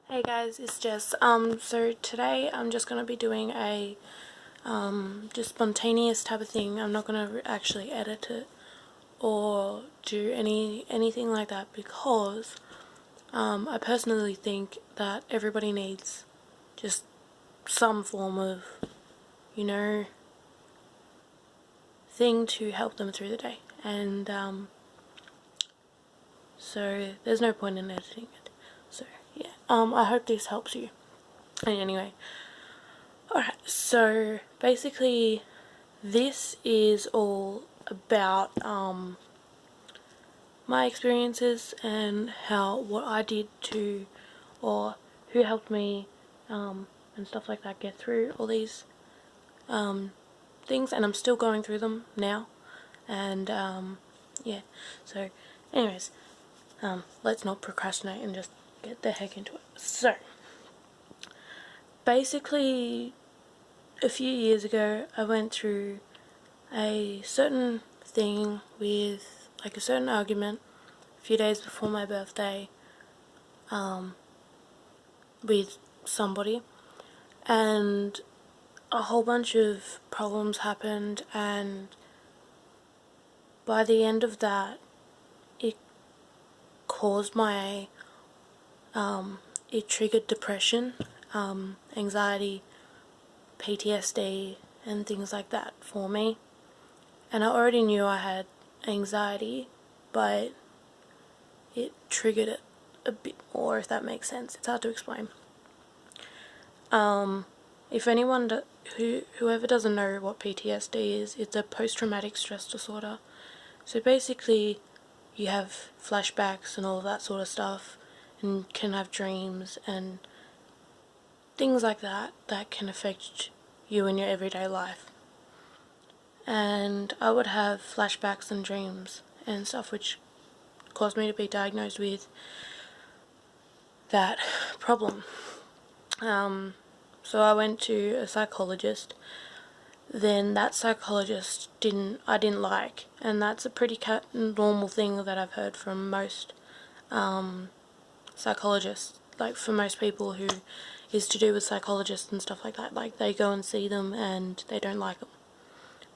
Hey guys, it's Jess. So today I'm just going to be doing a just spontaneous type of thing. I'm not going to actually edit it or do anything like that because I personally think that everybody needs just some form of, thing to help them through the day. And so there's no point in editing it. So yeah, I hope this helps you. And anyway, alright, so basically this is all about my experiences and what I did to, or who helped me and stuff like that get through all these things, and I'm still going through them now. And yeah, so anyways, let's not procrastinate and just get the heck into it. So basically a few years ago I went through a certain thing with, like, a certain argument a few days before my birthday with somebody, and a whole bunch of problems happened, and by the end of that it caused my it triggered depression, anxiety, PTSD and things like that for me. And I already knew I had anxiety, but it triggered it a bit more, if that makes sense. It's hard to explain. If anyone whoever doesn't know what PTSD is, it's a post-traumatic stress disorder. So basically you have flashbacks and all of that sort of stuff, and can have dreams and things like that that can affect you in your everyday life. And I would have flashbacks and dreams and stuff which caused me to be diagnosed with that problem. So I went to a psychologist. Then that psychologist I didn't like, and that's a pretty normal thing that I've heard from most psychologists. Like, for most people who is to do with psychologists and stuff like that, like, they go and see them and they don't like them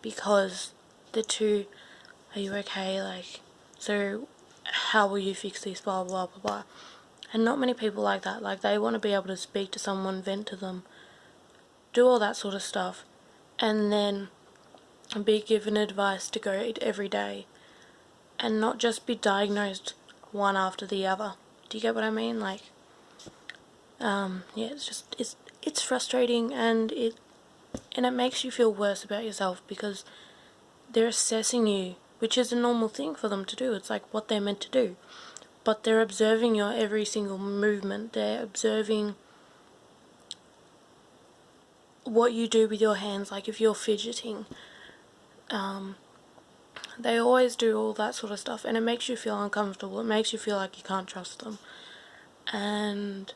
because they're too, are you okay, like, so how will you fix this, blah blah blah blah. And not many people like that. Like, they want to be able to speak to someone, vent to them, do all that sort of stuff, and then be given advice to go every day and not just be diagnosed one after the other. Do you get what I mean? Like, yeah, it's frustrating, and it makes you feel worse about yourself because they're assessing you, which is a normal thing for them to do. It's like what they're meant to do. But they're observing your every single movement. They're observing what you do with your hands, like if you're fidgeting. They always do all that sort of stuff, and it makes you feel uncomfortable. It makes you feel like you can't trust them. And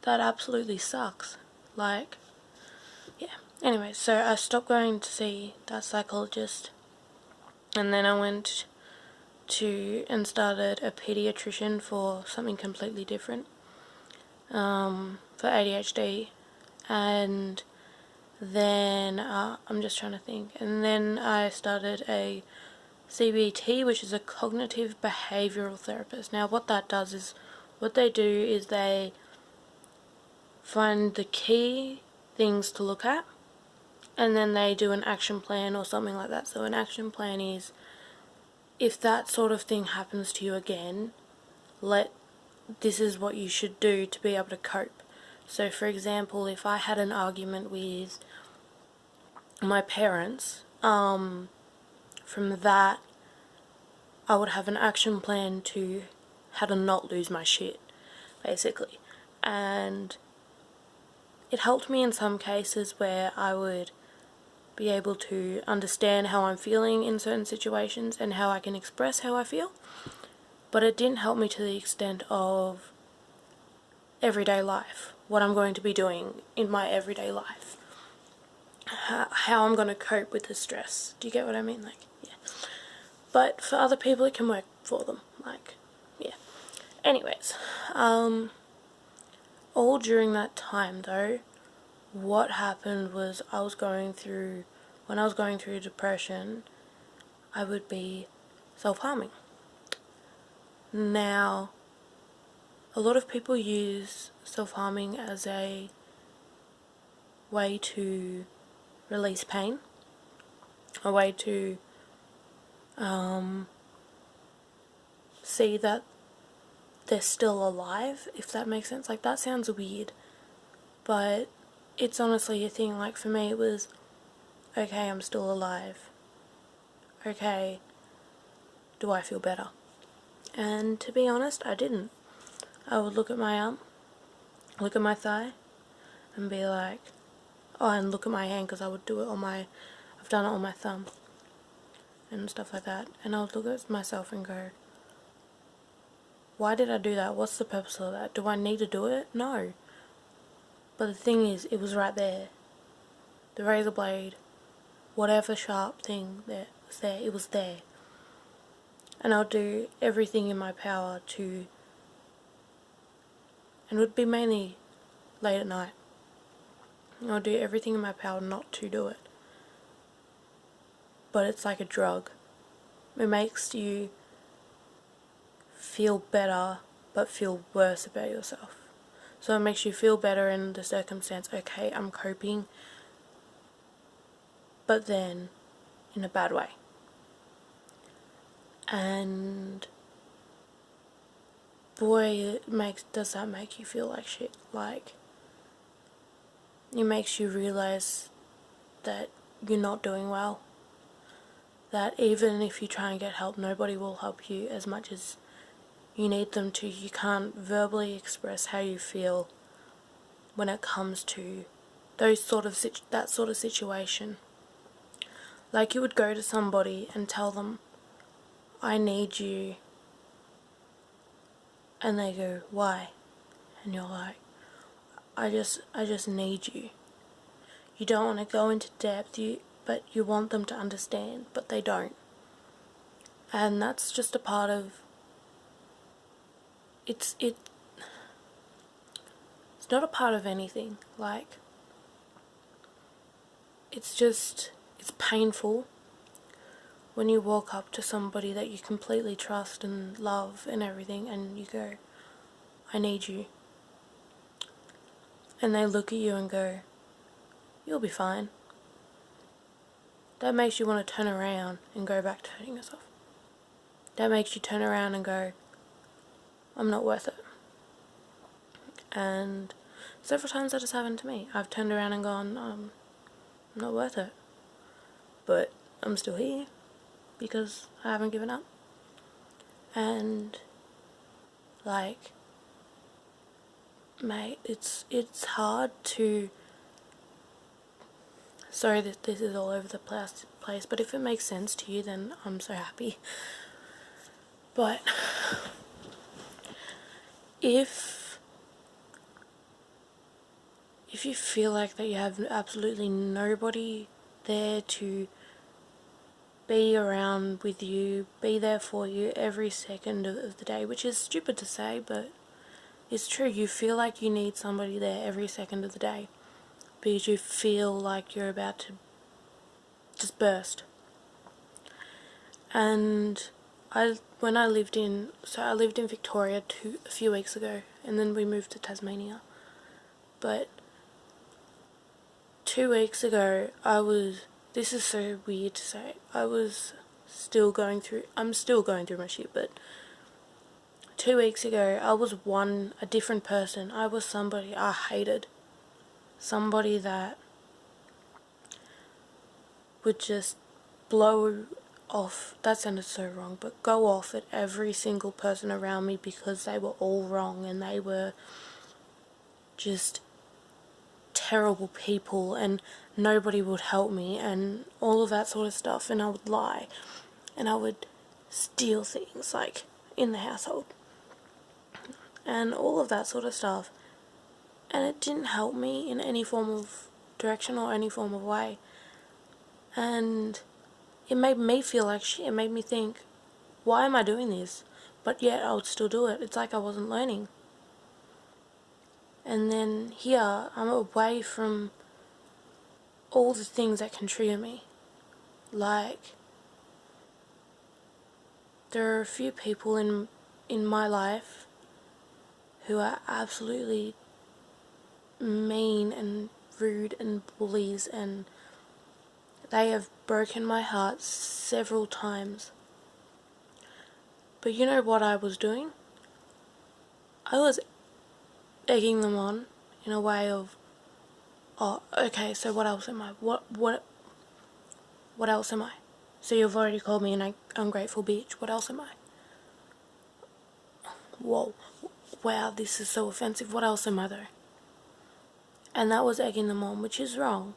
that absolutely sucks. Like, yeah. Anyway, so I stopped going to see that psychologist, and then I went and started a pediatrician for something completely different, for ADHD. And then I'm just trying to think, and then I started a CBT, which is a cognitive behavioural therapist. Now what that does is, what they do is they find the key things to look at, and then they do an action plan or something like that. So an action plan is, if that sort of thing happens to you again, this is what you should do to be able to cope. So for example, if I had an argument with my parents, from that I would have an action plan to how to not lose my shit, basically. And it helped me in some cases where I would be able to understand how I'm feeling in certain situations and how I can express how I feel. But it didn't help me to the extent of everyday life, what I'm going to be doing in my everyday life, how I'm going to cope with the stress. Do you get what I mean? Like, yeah. But for other people it can work for them. Like, yeah. Anyways, all during that time though, what happened was when I was going through depression, I would be self-harming. Now, a lot of people use self-harming as a way to release pain, a way to see that they're still alive, if that makes sense. Like, that sounds weird, but it's honestly a thing. Like, for me it was, okay, I'm still alive. Okay, do I feel better? And to be honest, I didn't. I would look at my arm, look at my thigh, and be like, oh, and look at my hand, because I would do it I've done it on my thumb and stuff like that, and I would look at myself and go, why did I do that? What's the purpose of that? Do I need to do it? No. But the thing is, it was right there. The razor blade, whatever sharp thing that was there, it was there. And I'll do everything in my power and it would be mainly late at night. I'll do everything in my power not to do it. But it's like a drug. It makes you feel better, but feel worse about yourself. So it makes you feel better in the circumstance, okay, I'm coping, but then in a bad way. And boy, does that make you feel like shit. Like, it makes you realize that you're not doing well. That even if you try and get help, nobody will help you as much as you need them to. You can't verbally express how you feel when it comes to that sort of situation. Like, you would go to somebody and tell them, I need you, and they go, why? And you're like, I just need you. You don't want to go into depth, but you want them to understand, but they don't. And that's just a part of it's not a part of anything. Like, it's painful when you walk up to somebody that you completely trust and love and everything, and you go, I need you. And they look at you and go, you'll be fine. That makes you want to turn around and go back to hurting yourself. That makes you turn around and go, I'm not worth it. And several times that has happened to me. I've turned around and gone, I'm not worth it. But I'm still here because I haven't given up. And, like, mate, it's hard to... Sorry that this is all over the place, but if it makes sense to you, then I'm so happy. But if you feel like that you have absolutely nobody there to be around with you, be there for you every second of the day, which is stupid to say, but it's true. You feel like you need somebody there every second of the day because you feel like you're about to just burst. And I lived in Victoria a few weeks ago, and then we moved to Tasmania. But 2 weeks ago, this is so weird to say, I'm still going through my shit, but 2 weeks ago, I was a different person. I was somebody I hated. Somebody that would just blow off, that sounded so wrong, but go off at every single person around me because they were all wrong and they were just terrible people and nobody would help me and all of that sort of stuff. And I would lie and I would steal things, like, in the household and all of that sort of stuff, and it didn't help me in any form of direction or any form of way. And it made me feel like shit. It made me think, why am I doing this? But yet I would still do it. It's like I wasn't learning. And then here, I'm away from all the things that can trigger me. Like, there are a few people in my life who are absolutely mean and rude and bullies, and they have broken my heart several times. But you know what I was doing? I was egging them on in a way of, oh, okay, so what else am I? What else am I? So you've already called me an ungrateful bitch. What else am I? Whoa, wow, this is so offensive. What else am I though? And that was egging them on, which is wrong.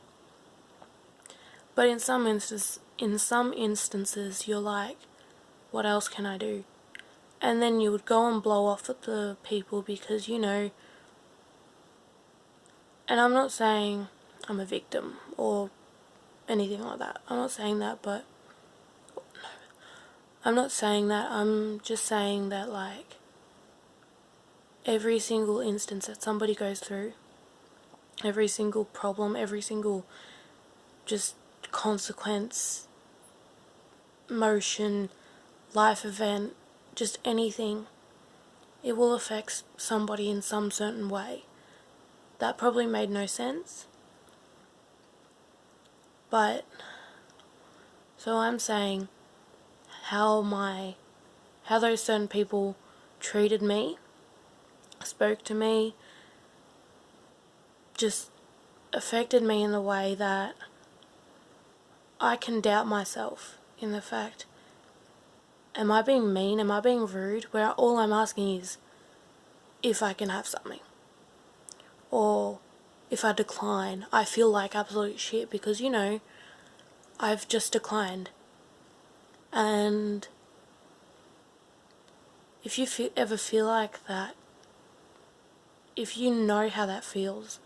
But in some instances, you're like, what else can I do? And then you would go and blow off at the people because, you know, and I'm not saying I'm a victim or anything like that. I'm not saying that, but I'm not saying that. I'm just saying that, like, every single instance that somebody goes through, every single problem, every single just consequence, motion, life event, just anything, it will affect somebody in some certain way. That probably made no sense. But, so I'm saying how those certain people treated me, spoke to me, just affected me in the way that I can doubt myself in the fact, am I being mean? Am I being rude? Where all I'm asking is if I can have something. Or if I decline, I feel like absolute shit because, you know, I've just declined. And if you ever feel like that, if you know how that feels,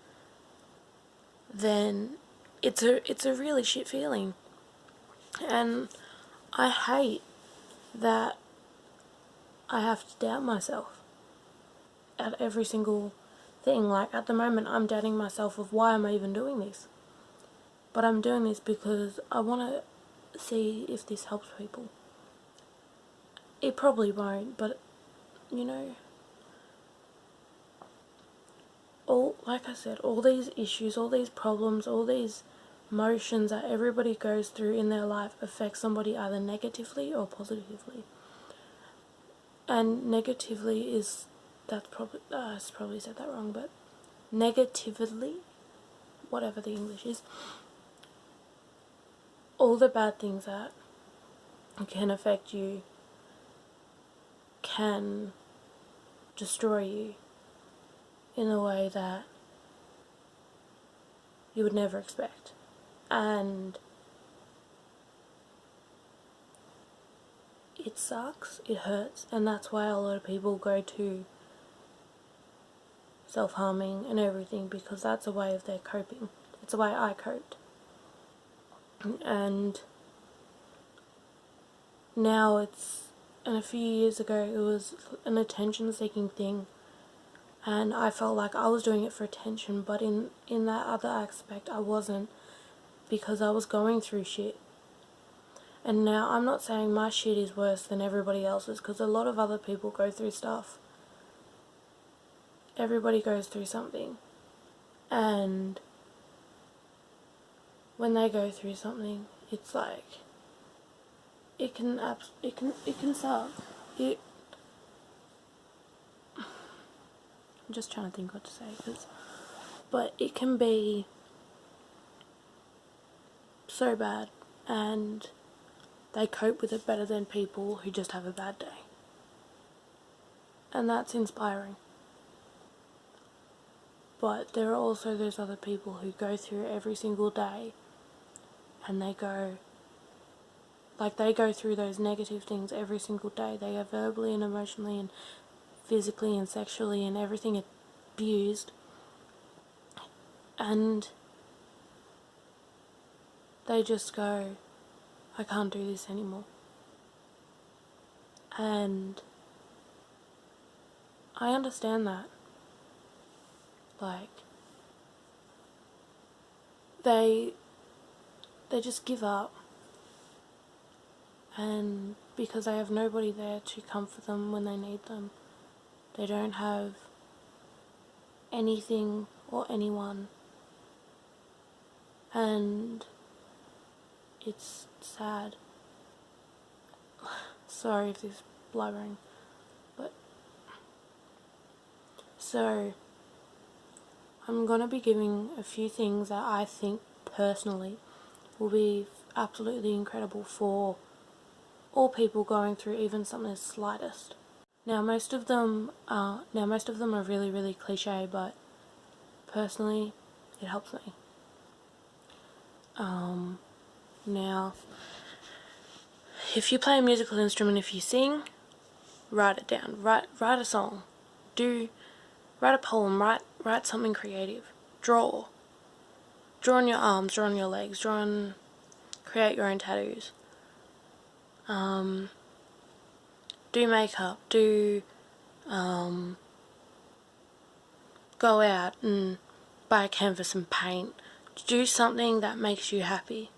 then it's a really shit feeling. And I hate that I have to doubt myself at every single thing. Like, at the moment, I'm doubting myself of why am I even doing this? But I'm doing this because I want to see if this helps people. It probably won't, but, you know, like I said, all these issues, all these problems, all these motions that everybody goes through in their life affect somebody either negatively or positively. And negatively is, that's probably, I probably said that wrong, but negatively, whatever the English is, all the bad things that can affect you can destroy you in a way that you would never expect. And it sucks, it hurts, and that's why a lot of people go to self-harming and everything, because that's a way of their coping. It's a way I coped. And now and a few years ago it was an attention-seeking thing, and I felt like I was doing it for attention, but in that other aspect I wasn't, because I was going through shit. And now I'm not saying my shit is worse than everybody else's, because a lot of other people go through stuff. Everybody goes through something, and when they go through something, it's like it can suck. I'm just trying to think what to say, but it can be so bad, and they cope with it better than people who just have a bad day. And that's inspiring. But there are also those other people who go through every single day, and they go through those negative things every single day. They are verbally and emotionally and physically and sexually and everything abused. And they just go, I can't do this anymore. And I understand that. Like, they just give up, and because they have nobody there to comfort them when they need them, they don't have anything or anyone, and it's sad. Sorry if this is blubbering, but so I'm gonna be giving a few things that I think personally will be absolutely incredible for all people going through even something as slightest. Now most of them are really, really cliche, but personally it helps me. Now, if you play a musical instrument, if you sing, write it down. Write a song. Write a poem. Write something creative. Draw on your arms. Draw on your legs. Create your own tattoos. Do makeup. Go out and buy a canvas and paint. Do something that makes you happy.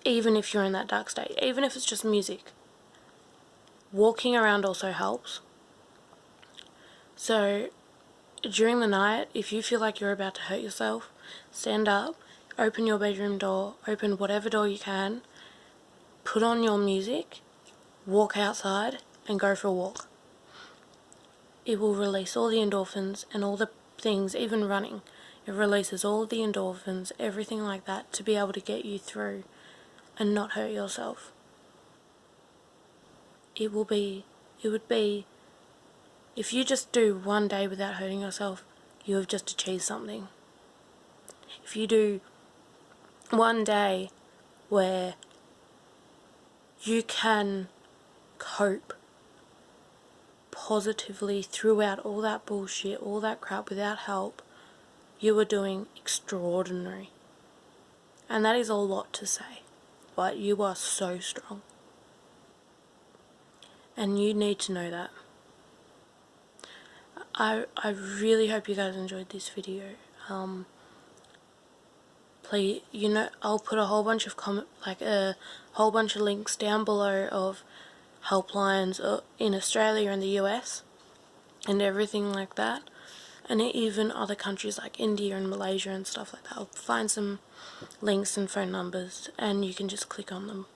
Even if you're in that dark state. Even if it's just music. Walking around also helps. So, during the night, if you feel like you're about to hurt yourself, stand up, open your bedroom door, open whatever door you can, put on your music, walk outside, and go for a walk. It will release all the endorphins and all the things, even running. It releases all of the endorphins, everything like that, to be able to get you through and not hurt yourself. It would be, if you just do one day without hurting yourself, you have just achieved something. If you do one day where you can cope positively throughout all that bullshit, all that crap without help, you are doing extraordinary. And that is a lot to say, but you are so strong. And you need to know that. I really hope you guys enjoyed this video. Please, I'll put a whole bunch of links down below of helplines in Australia and the US and everything like that, and even other countries like India and Malaysia and stuff like that. I'll find some links and phone numbers and you can just click on them.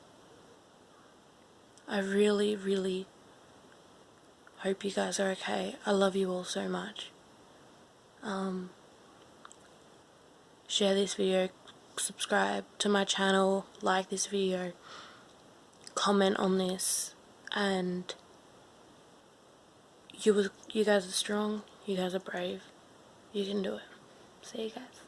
I really, really hope you guys are okay. I love you all so much. Share this video, subscribe to my channel, like this video, comment on this, and you guys are strong, you guys are brave, you can do it. See you guys.